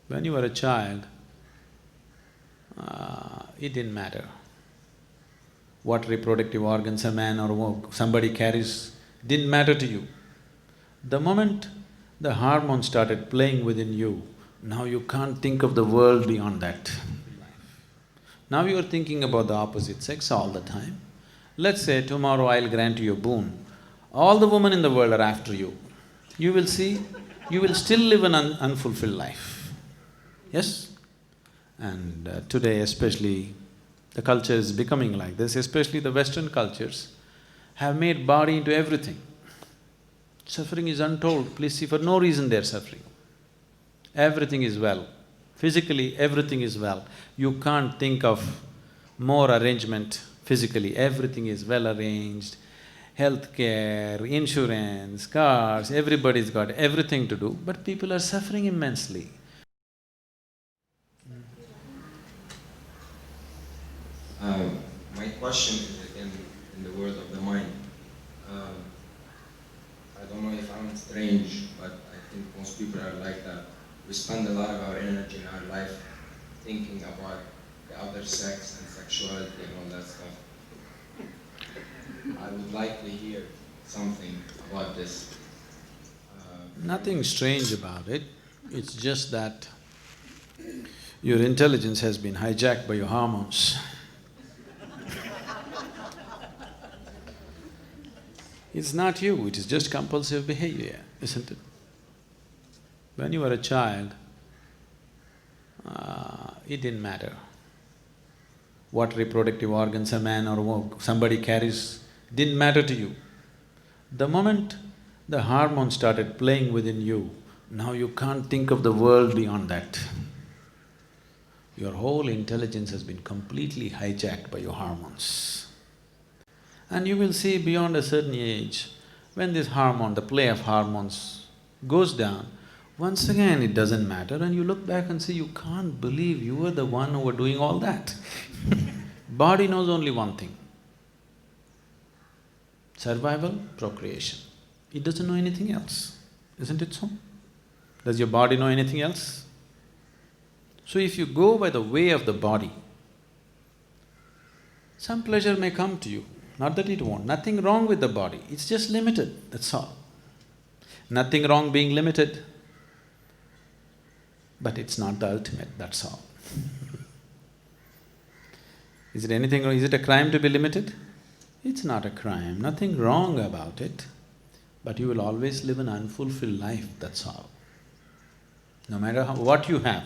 When you were a child, it didn't matter what reproductive organs a man or somebody carries, didn't matter to you. The moment the hormone started playing within you, now you can't think of the world beyond that. Now you are thinking about the opposite sex all the time. Let's say tomorrow I'll grant you a boon, all the women in the world are after you. You will see, you will still live an unfulfilled life. Yes? And today especially, the culture is becoming like this, especially the Western cultures have made body into everything. Suffering is untold, please see, for no reason they're suffering. Everything is well, physically everything is well. You can't think of more arrangement physically, everything is well arranged. Healthcare, insurance, cars, everybody's got everything to do, but people are suffering immensely. My question is again in the world of the mind. Um, I don't know if I'm strange, but I think most people are like that. We spend a lot of our energy in our life thinking about the other sex and sexuality and all that stuff. I would like to hear something about this. Nothing strange about it, it's just that your intelligence has been hijacked by your hormones. It's not you, it is just compulsive behavior, isn't it? When you were a child, it didn't matter what reproductive organs a man or somebody carries, didn't matter to you. The moment the hormone started playing within you, now you can't think of the world beyond that. Your whole intelligence has been completely hijacked by your hormones. And you will see beyond a certain age, when this hormone, the play of hormones goes down, once again it doesn't matter and you look back and say, you can't believe you were the one who were doing all that. Body knows only one thing: survival, procreation. It doesn't know anything else, isn't it so? Does your body know anything else? So if you go by the way of the body, some pleasure may come to you, not that it won't, nothing wrong with the body, it's just limited, that's all. Nothing wrong being limited, but it's not the ultimate, that's all. Is it anything wrong? Is it a crime to be limited? It's not a crime, nothing wrong about it, but you will always live an unfulfilled life, that's all. No matter what you have,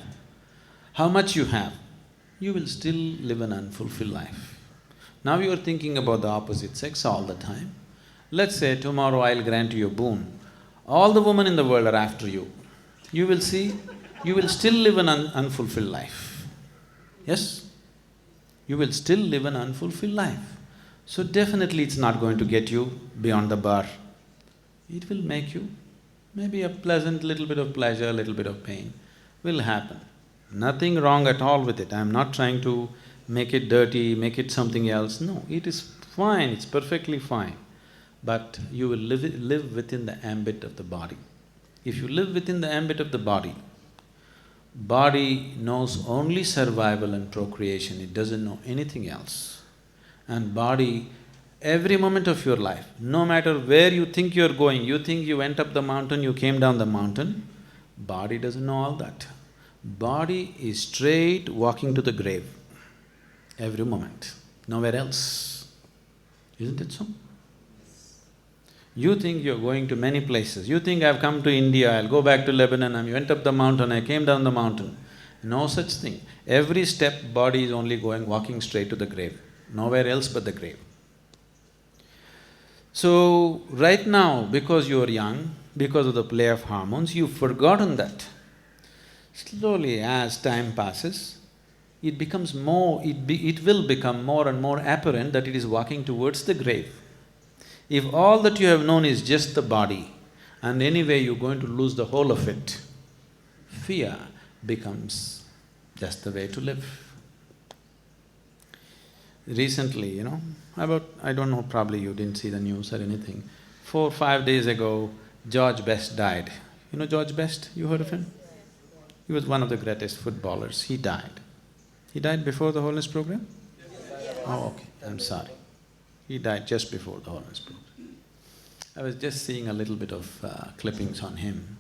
how much you have, you will still live an unfulfilled life. Now you are thinking about the opposite sex all the time. Let's say tomorrow I'll grant you a boon, all the women in the world are after you. You will see, you will still live an unfulfilled life. Yes? You will still live an unfulfilled life. So definitely it's not going to get you beyond the bar. It will make you maybe a pleasant little bit of pleasure, a little bit of pain will happen. Nothing wrong at all with it. I'm not trying to make it dirty, make it something else. No, it is fine, it's perfectly fine. But you will live within the ambit of the body. If you live within the ambit of the body, body knows only survival and procreation, it doesn't know anything else. And body, every moment of your life, no matter where you think you're going, you think you went up the mountain, you came down the mountain, body doesn't know all that. Body is straight walking to the grave, every moment, nowhere else. Isn't it so? You think you're going to many places, you think I've come to India, I'll go back to Lebanon, I went up the mountain, I came down the mountain. No such thing. Every step, body is only walking straight to the grave, nowhere else but the grave. So, right now, because you're young, because of the play of hormones, you've forgotten that. Slowly, as time passes, it becomes more… it will become more and more apparent that it is walking towards the grave. If all that you have known is just the body, and anyway you're going to lose the whole of it, fear becomes just the way to live. Recently, I don't know, probably you didn't see the news or anything, 4 or 5 days ago, George Best died. You know George Best? You heard of him? He was one of the greatest footballers, he died. He died before the Holiness program? Oh, okay, I'm sorry. He died just before the Holiness program. I was just seeing a little bit of clippings on him.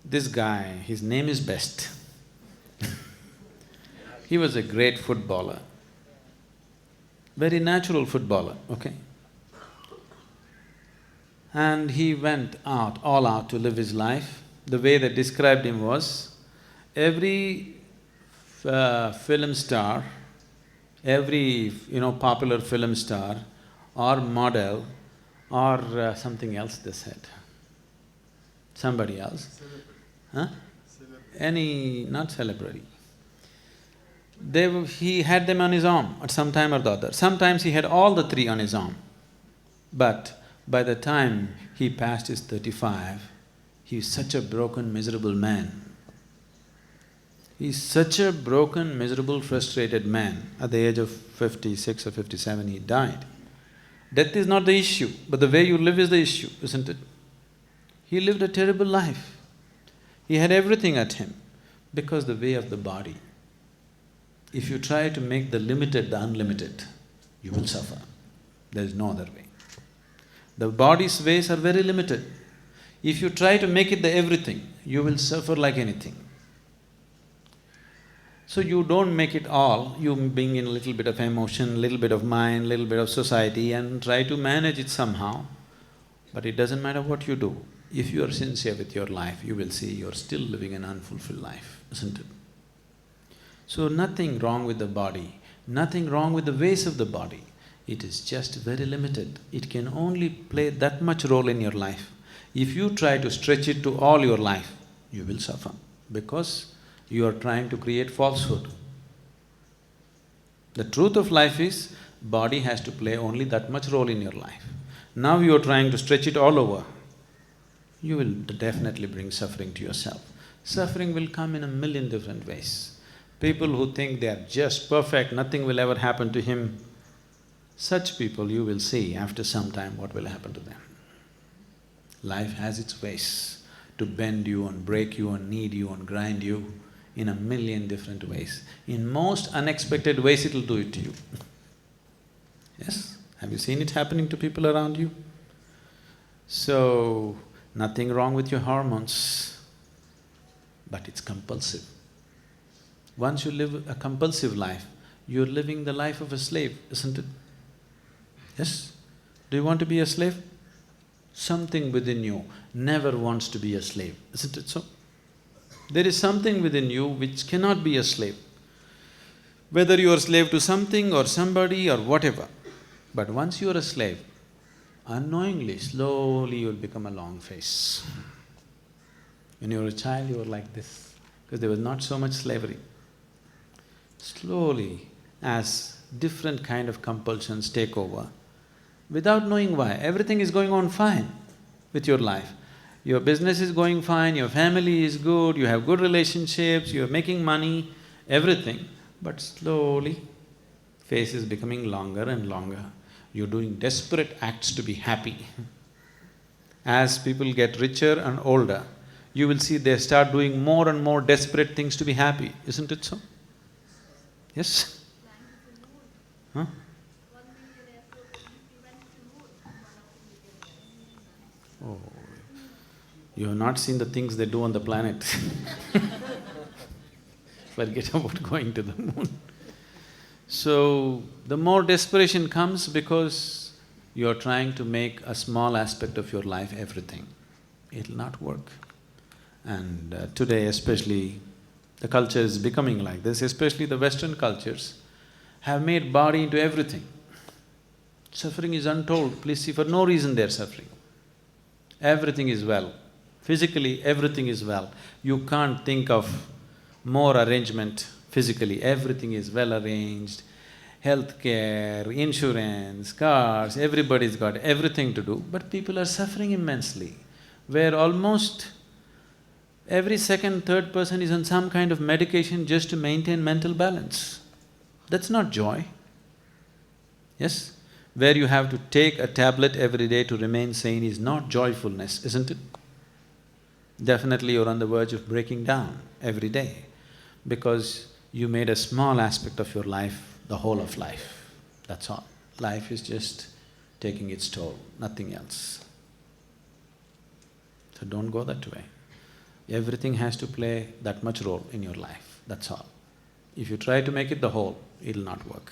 This guy, his name is Best. He was a great footballer, very natural footballer, okay? And he went out, all out to live his life. The way they described him was, every film star, every popular film star or model or something else they said, somebody else. Huh? Not celebrity. He had them on his arm at some time or the other. Sometimes he had all the three on his arm. But by the time he passed his 35, he is such a broken, miserable man. He is such a broken, miserable, frustrated man. At the age of 56 or 57, he died. Death is not the issue, but the way you live is the issue, isn't it? He lived a terrible life. He had everything at him because the way of the body. If you try to make the limited the unlimited, you will suffer. There is no other way. The body's ways are very limited. If you try to make it the everything, you will suffer like anything. So you don't make it all, you bring in a little bit of emotion, little bit of mind, little bit of society and try to manage it somehow. But it doesn't matter what you do. If you are sincere with your life, you will see you're still living an unfulfilled life, isn't it? So nothing wrong with the body, nothing wrong with the ways of the body. It is just very limited. It can only play that much role in your life. If you try to stretch it to all your life, you will suffer because you are trying to create falsehood. The truth of life is, body has to play only that much role in your life. Now you are trying to stretch it all over, you will definitely bring suffering to yourself. Suffering will come in a million different ways. People who think they are just perfect, nothing will ever happen to him, such people you will see after some time what will happen to them. Life has its ways to bend you and break you and knead you and grind you in a million different ways. In most unexpected ways it'll do it to you. Yes? Have you seen it happening to people around you? So, nothing wrong with your hormones, but it's compulsive. Once you live a compulsive life, you're living the life of a slave, isn't it? Yes? Do you want to be a slave? Something within you never wants to be a slave, isn't it so? There is something within you which cannot be a slave. Whether you are a slave to something or somebody or whatever, but once you are a slave, unknowingly, slowly you'll become a long face. When you were a child, you were like this, because there was not so much slavery. Slowly, as different kind of compulsions take over, without knowing why, everything is going on fine with your life. Your business is going fine, your family is good, you have good relationships, you're making money, everything, but slowly, face is becoming longer and longer. You're doing desperate acts to be happy. As people get richer and older, you will see they start doing more and more desperate things to be happy, isn't it so? Yes? Huh? Oh, you have not seen the things they do on the planet. Forget about going to the moon. So, the more desperation comes because you're trying to make a small aspect of your life everything. It'll not work. And today especially, the culture is becoming like this, especially the Western cultures have made body into everything. Suffering is untold, please see, for no reason they're suffering. Everything is well, physically everything is well. You can't think of more arrangement physically, everything is well arranged. Healthcare, insurance, cars, everybody's got everything to do, but people are suffering immensely, where almost every second, third person is on some kind of medication just to maintain mental balance. That's not joy. Yes? Where you have to take a tablet every day to remain sane is not joyfulness, isn't it? definitely you're on the verge of breaking down every day because you made a small aspect of your life the whole of life, that's all. Life is just taking its toll, nothing else. So don't go that way. Everything has to play that much role in your life, that's all. If you try to make it the whole, it'll not work.